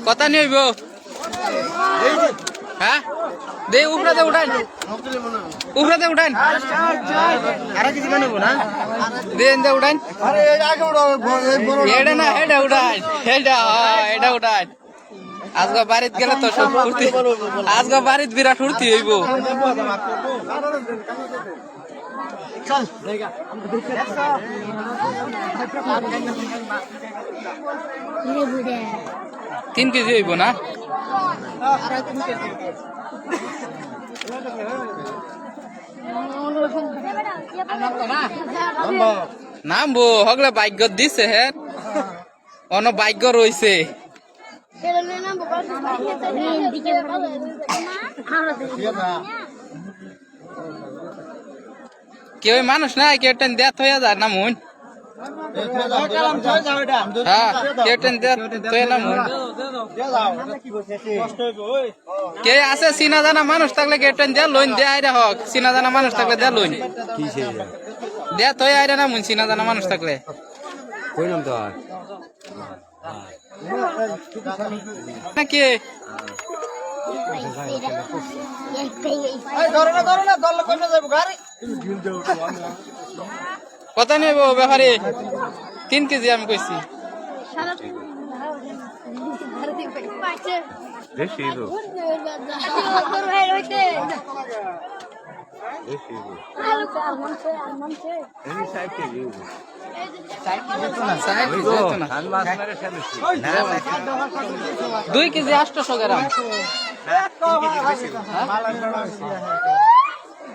কথা নিয়ে হইব হ্যাঁ দে উপরাতে উঠান উপরাতে উঠান আর কিছু বানাবো না দেন দে উঠান এটা না এটা উঠান এটা উঠান আজকে বাড়িতে গেলে তো সব ফুর্তি আজকে বাড়িতে বিরাট ফুর্তি হইব চল 3 কেজি হইব না নামবো হগলে ভাগ্য দিছে হ্যাঁ অন ভাগ্য রয়েছে কেউ মানুষ না কেউ টেন দেয়াত হয়ে যায় না মন হ্যাঁ কেউ টেন দেয়াত হয়ে না মন কে আছে চিনা জানা মানুষ থাকলে কেউ টেন দেয়া লোন দেয়া আইরা হোক চিনা জানা মানুষ থাকলে দেয়া লোন দেয়াত হয়ে আইরা না মন চিনা জানা মানুষ থাকলে নাকি কত নেব ব্যাপারে 3 কেজি আমি কইছি দুই কেজি 800 গ্রাম